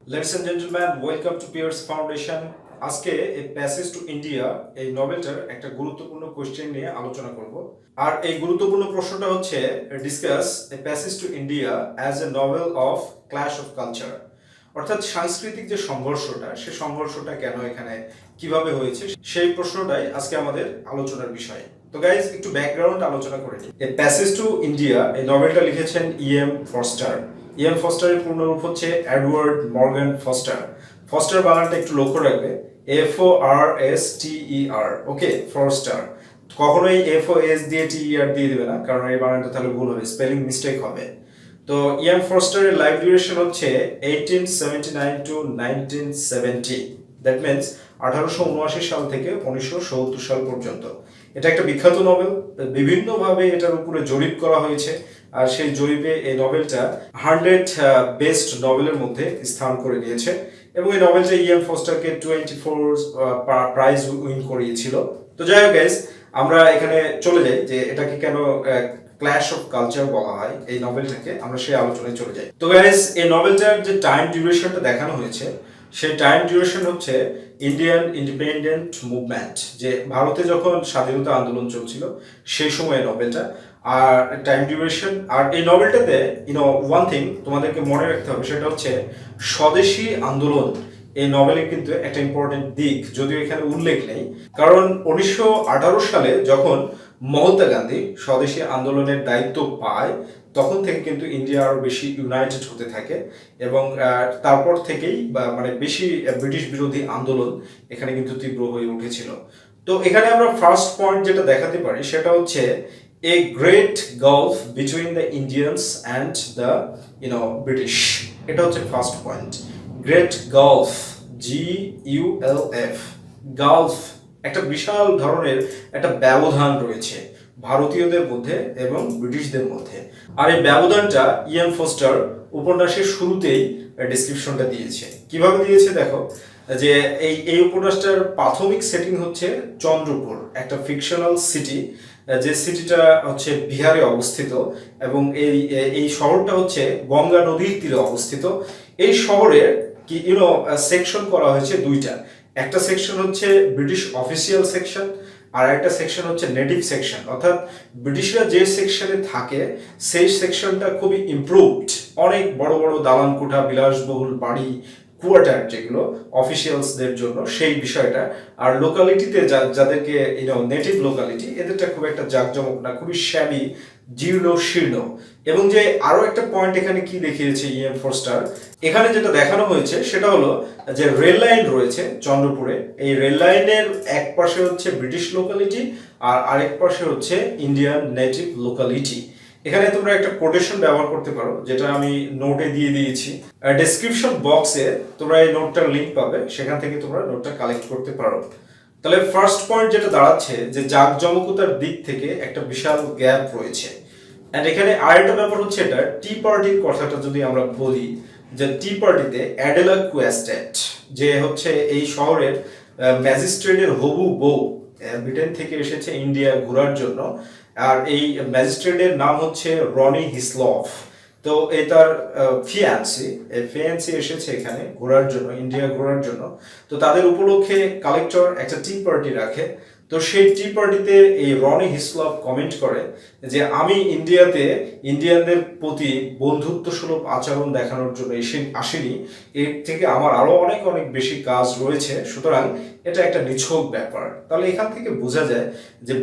Ladies and gentlemen, welcome to PRC Foundation. আজকে এই passage to India এই নভেলটার একটা গুরুত্বপূর্ণ কোশ্চেন নিয়ে আলোচনা করব। আর এই গুরুত্বপূর্ণ প্রশ্নটা হচ্ছে discuss a passage to India as a novel of clash of culture. অর্থাৎ সাংস্কৃতিক যে সংঘর্ষটা, সে সংঘর্ষটা কেন এখানে কিভাবে হয়েছে, সেই প্রশ্নটাই আজকে আমাদের আলোচনার বিষয়। তো গাইজ, একটু ব্যাকগ্রাউন্ড আলোচনা করে নিই। এ প্যাসেজ টু ইন্ডিয়া এই নভেলটা লিখেছেন ইএম ফস্টার। ইএম ফস্টারের পূর্ণরূপ হচ্ছে এডওয়ার্ড মর্গান ফস্টার। ফস্টার বানানটা একটু লক্ষ্য রাখবে, FORSTER, ওকে, ফস্টার। কখনোই FOS দিয়ে TER দিয়ে দিবে না, কারণ এই বানানটা তাহলে ভুল হবে, স্পেলিং মিস্টেক হবে। তো ইএম ফস্টারের লাইফ ডিউরেশন হচ্ছে 1879 টু 1970, দ্যাট মিনস 1879 সাল থেকে 1970 সাল পর্যন্ত। এটা একটা বিখ্যাত নভেল, বিভিন্নভাবে এটার উপরে জরিপ করা হয়েছে, আর সেই জরিপে এই নভেলটা 100 বেস্ট নভেলের মধ্যে স্থান করে নিয়েছে। এবং এই নভেলটা ইএম ফস্টারকে 24 প্রাইজ উইন করিয়েছিল। তো যাই হোক গাইস, আমরা এখানে চলে যাই যে এটাকে কেন ক্ল্যাশ অফ কালচার বলা হয় এই নভেলটাকে, আমরা সেই আলোচনায় চলে যাই। তো গাইস, এই নভেলটার যে টাইম ডিউরেশনটা দেখানো হয়েছে, সেই টাইম ডিউরেশন হচ্ছে ইন্ডিয়ান ইন্ডিপেন্ডেন্ট মুভমেন্ট, যে ভারতে যখন স্বাধীনতা আন্দোলন চলছিল সেই সময় নভেলটা। আর টাইম ডিউরেশন, আর এই নভেলটাতে ওয়ান থিং তোমাদেরকে মনে রাখতে হবে, সেটা হচ্ছে স্বদেশী আন্দোলন এই নভেলে কিন্তু একটা ইম্পর্টেন্ট দিক, যদিও এখানে উল্লেখ নেই। কারণ 1918 সালে যখন মহাত্মা গান্ধী স্বদেশী আন্দোলনের দায়িত্ব পায়, তখন থেকে কিন্তু ইন্ডিয়া আরো বেশি ইউনাইটেড হতে থাকে, এবং তারপর থেকেই মানে বেশি ব্রিটিশ বিরোধী আন্দোলন এখানে কিন্তু তীব্র হয়ে উঠেছিল। তো এখানে আমরা ফার্স্ট পয়েন্ট যেটা দেখাতে পারি, সেটা হচ্ছে a great golf between the Indians and the British. এটা হচ্ছে first point. Great golf, GULF, Gulf, একটা বিশাল ধরনের একটা ব্যবধান রয়েছে ভারতীয়দের মধ্যে এবং ব্রিটিশদের মধ্যে। আর এই ব্যবধানটা ইএম ফস্টার উপন্যাসের শুরুতেই ডেসক্রিপশনটা দিয়েছে। কিভাবে দিয়েছে দেখো, যে এই উপন্যাসটার প্রাথমিক সেটিং হচ্ছে চন্দ্রপুর, একটা ফিকশনাল সিটি, যে সিটিটা হচ্ছে বিহারে অবস্থিত, এবং এই শহরটা হচ্ছে গঙ্গা নদীর তীরে অবস্থিত। এই শহরের কি সেকশন করা হয়েছে দুইটা। একটা সেকশন হচ্ছে ব্রিটিশ অফিসিয়াল সেকশন, আর একটা সেকশন হচ্ছে নেটিভ সেকশন। অর্থাৎ ব্রিটিশরা যে সেকশনে থাকে সেই সেকশনটা খুবই ইমপ্রুভড, অনেক বড় বড় দালান কোঠা, বিলাসবহুল বাড়ি, কোয়ার্টার, যেগুলো অফিসিয়ালসদের জন্য, সেই বিষয়টা। আর লোকালিটিতে যাদেরকে নেটিভ লোকালিটি, এদেরটা খুব একটা জাঁকজমক না, খুবই শ্যাবি, জীর্ণ শীর্ণ। এবং যে আরো একটা পয়েন্ট এখানে কি দেখিয়েছে ইএম ফস্টার, এখানে যেটা দেখানো হয়েছে সেটা হলো যে রেল লাইন রয়েছে চন্দ্রপুরে। এই রেল লাইনের এক পাশে হচ্ছে ব্রিটিশ লোকালিটি, আর আরেক পাশে হচ্ছে ইন্ডিয়ান নেটিভ লোকালিটি। এখানে তোমরা একটা কোটেশন ব্যবহার করতে পারো, যেটা আমি নোটে দিয়ে দিয়েছি। ডেসক্রিপশন বক্সে তোমরা এই নোটটার লিঙ্ক পাবে, সেখান থেকে তোমরা নোটটা কালেক্ট করতে পারো। তাহলে ফার্স্ট পয়েন্ট যেটা দাঁড়াচ্ছে, যে জাঁকজমকতার দিক থেকে একটা বিশাল গ্যাপ রয়েছে। অ্যান্ড এখানে আরেকটা ব্যাপার হচ্ছে, এটা টি পার্টির কথাটা যদি আমরা বলি, যে টি পার্টিতে অ্যাডেলা কুয়েস্টেট, যে হচ্ছে এই শহরের ম্যাজিস্ট্রেটের হবু বউ, ব্রিটেন থেকে এসেছে ইন্ডিয়া ঘোরার জন্য। আর এই ম্যাজিস্ট্রেটের নাম হচ্ছে রনি হিসলফ। তো এই তার ফিয়ান্সি এসেছে এখানে ঘোরার জন্য, ইন্ডিয়া ঘোরার জন্য। তো তাদের উপলক্ষে কালেক্টর একটা টি পার্টি রাখে। তো সেই টি পার্টিতে এই রনি হিসলফ কমেন্ট করে যে আমি ইন্ডিয়াতে ইন্ডিয়ানদের প্রতি বন্ধুত্ব সুলভ আচরণ দেখানোর জন্য আসিনি, এর থেকে আমার আরো অনেক অনেক বেশি কাজ রয়েছে, সুতরাং এটা একটা নিছক ব্যাপার। তাহলে এখান থেকে বোঝা যায় যে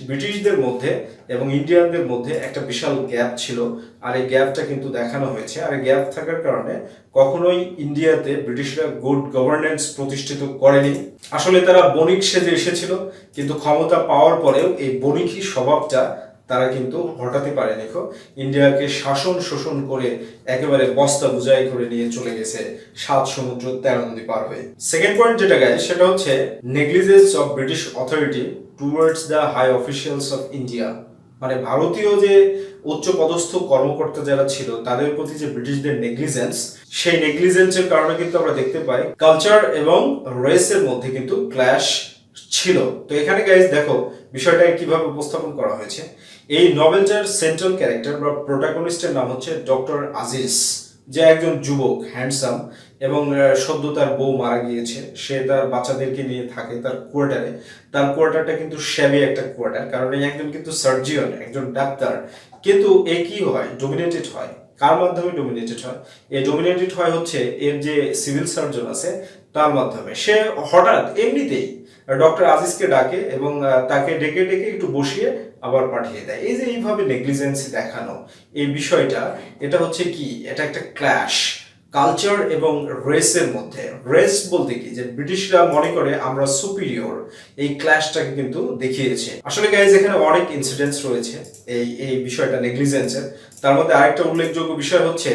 ব্রিটিশদের মধ্যে এবং ইন্ডিয়ানদের মধ্যে একটা বিশাল গ্যাপ ছিল, আর এই গ্যাপটা কিন্তু দেখানো হয়েছে। আর এই গ্যাপ থাকার কারণে কখনোই ইন্ডিয়াতে ব্রিটিশরা গুড গভর্নেন্স প্রতিষ্ঠিত করেনি। আসলে তারা বণিক সেজে এসেছিল, কিন্তু ক্ষমতা পাওয়ার পরেও এই বণিকী স্বভাবটা তারা কিন্তু হটাতে পারেনি। ইন্ডিয়াকে শাসন শোষণ করে একেবারে বস্তা বুঝাই করে নিয়ে চলে গেছে 7 সমুদ্র 13 নদী পার হয়ে। সেকেন্ড পয়েন্ট যেটা গাইজ, সেটা হচ্ছে negligence of British authority towards the high officials of India. মানে ভারতীয় যে উচ্চ পদস্থ কর্মকর্তা যারা ছিল, তাদের প্রতি যে ব্রিটিশদের নেগলিজেন্স, সেই নেগলিজেন্সের কারণে কিন্তু আমরা দেখতে পাই কালচার এবং রেসের মধ্যে কিন্তু ক্ল্যাশ ছিল। তো এখানে গাইজ দেখো বিষয়টাকে কিভাবে উপস্থাপন করা হয়েছে। এই নভেলটার সেন্ট্রাল ক্যারেক্টার বা প্রোটাগনিস্টের নাম হচ্ছে ডক্টর আজিজ, যে একজন যুবক, হ্যান্ডসাম, এবং সদ্য তার বউ মারা গিয়েছে, সে তার বাচ্চাদেরকে নিয়ে থাকে তার কোয়ার্টারে। তার কোয়ার্টারটা কিন্তু শ্যাবি একটা কোয়ার্টার, কারণ এই একজন কিন্তু সার্জিয়ন, একজন ডাক্তার, কিন্তু এ কি হয়, ডোমিনেটেড হয়। কার মাধ্যমে ডোমিনেটেড হয়? এ ডোমিনেটেড হয় হচ্ছে এর যে সিভিল সার্জন আছে তার মাধ্যমে। সে হঠাৎ এমনিতেই ডক্টর আজিজকে ডাকে এবং তাকে ডেকে ডেকে একটু বসিয়ে আবার পাঠিয়ে দেয়। এই যে এইভাবে নেগলিজেন্সি দেখানো, এই বিষয়টা, এটা হচ্ছে কি, এটা একটা ক্ল্যাশ কালচার এবং রেসের মধ্যে। রেস বলতে কি, যে ব্রিটিশরা মনে করে আমরা সুপিরিয়র, এই ক্ল্যাশটাকে কিন্তু দেখিয়েছে। আসলে গাইজ এখানে অনেক ইনসিডেন্টস রয়েছে এই এই বিষয়টা নেগলিজেন্সের। তার মধ্যে আরেকটা উল্লেখযোগ্য বিষয় হচ্ছে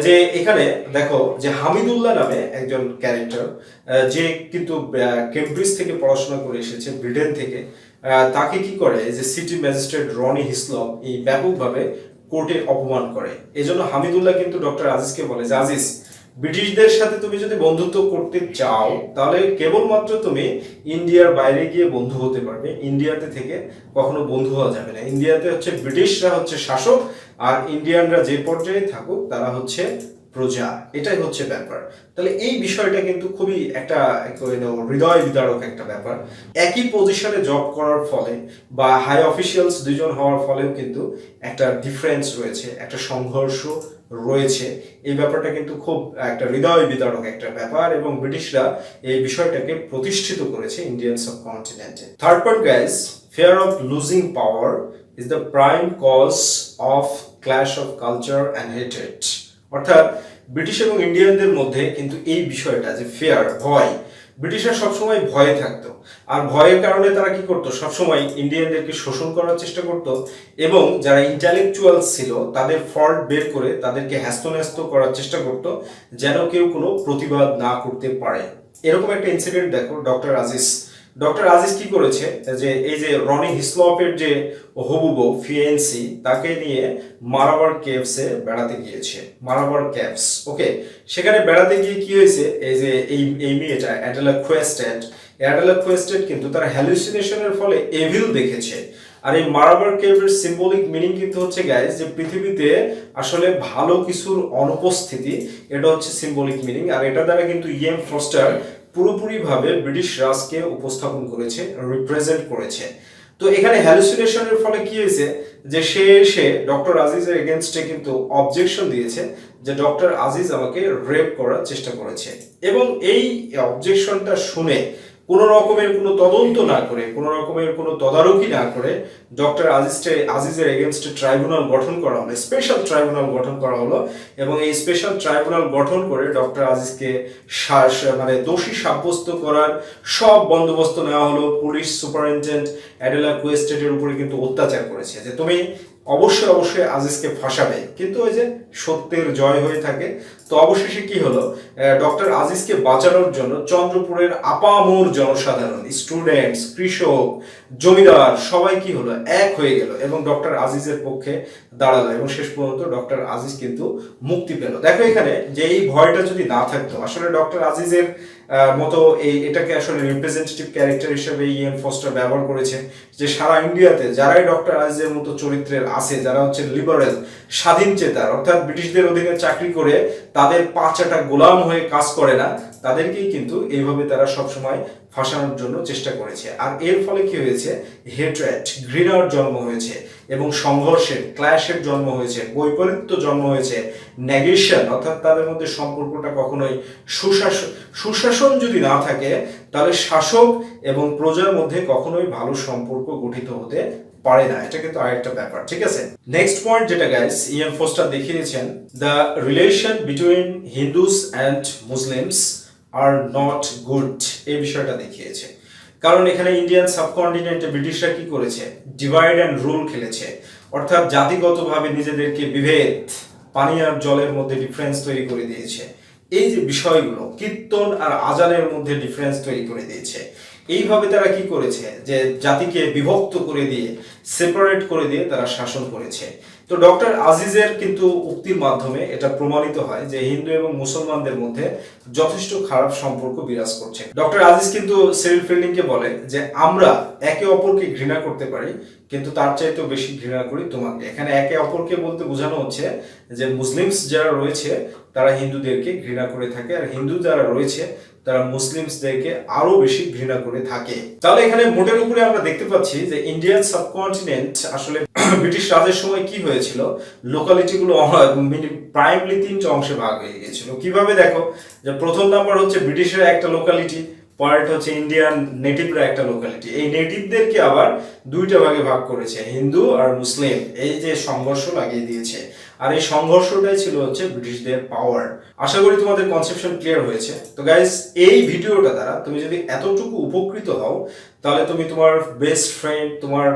যে এখানে দেখো যে হামিদুল্লাহ নামে একজন ক্যারেক্টার, যে কিন্তু কেমব্রিজ থেকে পড়াশোনা করে এসেছে, ব্রিটেন থেকে, তাকে কি করে যে সিটি ম্যাজিস্ট্রেট রনি হিসলপ এই ব্যাপকভাবে কোর্টে অপমান করে। এজন্য হামিদুল্লাহ কিন্তু ডক্টর আজিজকে বলে যে আজিজ, ব্রিটিশদের সাথে তুমি যদি বন্ধুত্ব করতে চাও তাহলে কেবলমাত্র তুমি ইন্ডিয়ার বাইরে গিয়ে বন্ধু হতে পারবে, ইন্ডিয়াতে থেকে কখনো বন্ধু হওয়া যাবে না। ইন্ডিয়াতে হচ্ছে ব্রিটিশরা হচ্ছে শাসক, আর ইন্ডিয়ানরা যে পর্যায়ে থাকুক তারা হচ্ছে প্রজা, এটাই হচ্ছে ব্যাপার। তাহলে এই বিষয়টা কিন্তু খুবই একটা হৃদয় বিদারক একটা ব্যাপার। একই পজিশনে জব করার ফলে বা হাই অফিসিয়ালস দুজন হওয়ার ফলেও কিন্তু একটা ডিফারেন্স রয়েছে, একটা সংঘর্ষ রয়েছে। এই ব্যাপারটা কিন্তু খুব একটা হৃদয় বিদারক একটা ব্যাপার, এবং ব্রিটিশরা এই বিষয়টাকে প্রতিষ্ঠিত করেছে ইন্ডিয়ান সাবকন্টিনেন্টে। Third point guys, fear of losing power is the prime cause of clash of culture and হেটেড। অর্থাৎ ব্রিটিশ এবং ইন্ডিয়ানদের মধ্যে কিন্তু এই বিষয়টা যে ফেয়ার, ভয়, ব্রিটিশরা সবসময় ভয়ে থাকতো, আর ভয়ের কারণে তারা কি করতো, সবসময় ইন্ডিয়ানদেরকে শোষণ করার চেষ্টা করত, এবং যারা ইন্টেলেকচুয়াল ছিল তাদের ফল্ট বের করে তাদেরকে হ্যাস্ত করার চেষ্টা করত, যেন কেউ কোনো প্রতিবাদ না করতে পারে। এরকম একটা ইনসিডেন্ট দেখো, ডক্টর আজিজ কি করেছে, যে এই যে রনি হিসলপের যে হবু বউ ফিয়েন্সি, তাকে নিয়ে মারাবার কেভসে বেড়াতে গিয়েছে। মারাবার কেভস, ওকে, সেখানে বেড়াতে গিয়ে কি হয়েছে, এই যে এই মেয়েটা অ্যাডেলা কোয়েস্টেড কিন্তু তার হ্যালুসিনেশনের ফলে এভিল দেখেছে। আর এই মারাবার কেভের সিম্বলিক মিনিং কিন্তু হচ্ছে গাইস, যে পৃথিবীতে আসলে ভালো কিছুর অনুপস্থিতি, এটা হচ্ছে সিম্বলিক মিনিং। আর এটা দ্বারা কিন্তু ইএম ফস্টার পুরোপুরিভাবে ব্রিটিশ রাজকে উপস্থাপন করেছে, রিপ্রেজেন্ট করেছে। তো এখানে হ্যালুসিনেশনের ফলে কি হয়েছে, যে সে ডক্টর আজিজের এগেনস্টে কিন্তু অবজেকশন দিয়েছে যে ডক্টর আজিজ আমাকে রেপ করার চেষ্টা করেছে, এবং এই অবজেকশনটা শুনে কোনো রকমের কোনো তদন্ত না করে, কোনো রকমের কোনো তদারকি না করে ডক্টর আজিজের এগেনস্টে ট্রাইব্যুনাল গঠন করা হলো, স্পেশাল ট্রাইব্যুনাল গঠন করা হলো, এবং এই স্পেশাল ট্রাইব্যুনাল গঠন করে ডক্টর আজিজকে মানে দোষী সাব্যস্ত করার সব বন্দোবস্ত নেওয়া হলো। পুলিশ সুপারিনটেন্ডেন্ট অ্যাডেলা কোয়েস্টেডের উপরে কিন্তু অত্যাচার করেছে যে তুমি অবশ্যই আজিজকে ফাঁসাবে, কিন্তু ওই যে সত্যের জয় হয়ে থাকে। তো অবশেষে কি হলো, ডক্টর আজিজকে বাঁচানোর জন্য চন্দ্রপুরের আপামর জনসাধারণ, স্টুডেন্টস, কৃষক, জমিদার সবাই কি হলো, এক হয়ে গেল এবং ডক্টর আজিজের পক্ষে দাঁড়ালো, এবং শেষ পর্যন্ত ডক্টর আজিজ কিন্তু মুক্তি পেল। দেখো এখানে যে এই ভয়টা যদি না থাকতো, আসলে ডক্টর আজিজের মতো এটাকে আসলে রিপ্রেজেন্টেটিভ ক্যারেক্টার হিসেবে ইএন ফস্টার ব্যবহার করেছে, যে সারা ইন্ডিয়াতে যারাই ডক্টর আজিজের মতো চরিত্রের আছে, যারা হচ্ছে লিবারেল, স্বাধীন চেতার, অর্থাৎ ব্রিটিশদের অধীনে চাকরি করে তাদের পাঁচাটা গোলাম হয়ে কাজ করে না, তাদেরকেই কিন্তু এইভাবে তারা সবসময় ফাঁসানোর জন্য চেষ্টা করেছে। আর এর ফলে কি হয়েছে, হেট্রেড, ঘৃণার জন্ম হয়েছে, এবং সংঘর্ষের, ক্ল্যাশের জন্ম হয়েছে, বৈপরীত্য জন্ম হয়েছে, নেগেশন, অর্থাৎ তাদের মধ্যে সম্পর্কটা কখনোই সুশাসন যদি না থাকে তাহলে শাসক এবং প্রজার মধ্যে কখনোই ভালো সম্পর্ক গঠিত হতে পারে না। এটা কিন্তু আরেকটা ব্যাপার, ঠিক আছে। নেক্সট পয়েন্ট যেটা গাইস ইএন ফস্টার দেখিয়েছেন, the relation between Hindus and Muslims are not good, এই বিষয়টা দেখিয়েছে। কারণ এখানে ইন্ডিয়ান সাবকন্টিনেন্টে ব্রিটিশরা কি করেছে, ডিভাইড অ্যান্ড রুল খেলেছে, অর্থাৎ জাতিগতভাবে নিজেদেরকে বিভেদ, পানি আর জলের মধ্যে ডিফারেন্স তৈরি করে দিয়েছে। এই যে বিষয়গুলো, কীর্তন আর আজানের মধ্যে ডিফারেন্স তৈরি করে দিয়েছে। এইভাবে তারা কি করেছে, যে জাতিকে বিভক্ত করে দিয়ে, সেপারেট করে দিয়ে তারা শাসন করেছে। তো ডক্টর আজিজের কিন্তু উক্তির মাধ্যমে এটা প্রমাণিত হয় যে হিন্দু এবং মুসলমানদের মধ্যে যথেষ্ট খারাপ সম্পর্ক বিরাজ করছে। ডক্টর আজিজ কিন্তু সেরিল ফিল্ডিংকে বলে যে আমরা একে অপরকে ঘৃণা করতে পারি, কিন্তু তার চাইতেও বেশি ঘৃণা করি তোমাকে। এখানে একে অপরকে বলতে বোঝানো হচ্ছে যে মুসলিমস যারা রয়েছে তারা হিন্দুদেরকে ঘৃণা করে থাকে, আর হিন্দু যারা রয়েছে তারা মুসলিমসদেরকে আরো বেশি ঘৃণা করে থাকে। তাহলে এখানে মোটের উপরে আমরা দেখতে পাচ্ছি যে ইন্ডিয়ান সাবকন্টিনেন্ট আসলে ব্রিটিশ রাজের সময় কি হয়েছিল, লোকালিটি গুলো প্রাইমলি 3টে অংশে ভাগ হয়ে গিয়েছিল। কিভাবে দেখো, যে প্রথম নাম্বার হচ্ছে ব্রিটিশের একটা লোকালিটি, পরেরটা হচ্ছে ইন্ডিয়ান নেটিভরা একটা লোকালিটি। এই নেটিভদেরকে আবার 2টা ভাগে ভাগ করেছে, হিন্দু আর মুসলিম। এই যে সংঘর্ষ লাগিয়ে দিয়েছে, আর এই সংঘর্ষটাই ছিল হচ্ছে ব্রিটিশদের পাওয়ার। আশা করি তোমাদের কনসেপশন ক্লিয়ার হয়েছে। তো গাইস, এই ভিডিওটা দ্বারা তুমি যদি এতটুকু উপকৃত হও, তাহলে তুমি তোমার বেস্ট ফ্রেন্ড, তোমার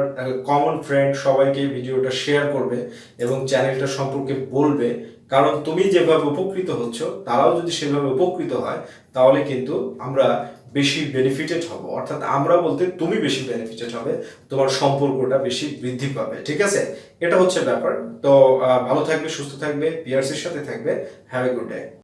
কমন ফ্রেন্ড সবাইকে ভিডিওটা শেয়ার করবে এবং চ্যানেলটা সম্পর্কে বলবে। কারণ তুমি যেভাবে উপকৃত হচ্ছ, তারাও যদি সেভাবে উপকৃত হয়, তাহলে কিন্তু আমরা বেশি বেনিফিটেড হব। অর্থাৎ আমরা বলতে তুমি বেশি বেনিফিটেড হবে, তোমার সম্পর্কটা বেশি বৃদ্ধি পাবে। ঠিক আছে, এটা হচ্ছে ব্যাপার। তো ভালো থাকবে, সুস্থ থাকবে, পিআরসির সাথে থাকবে। Have a good day.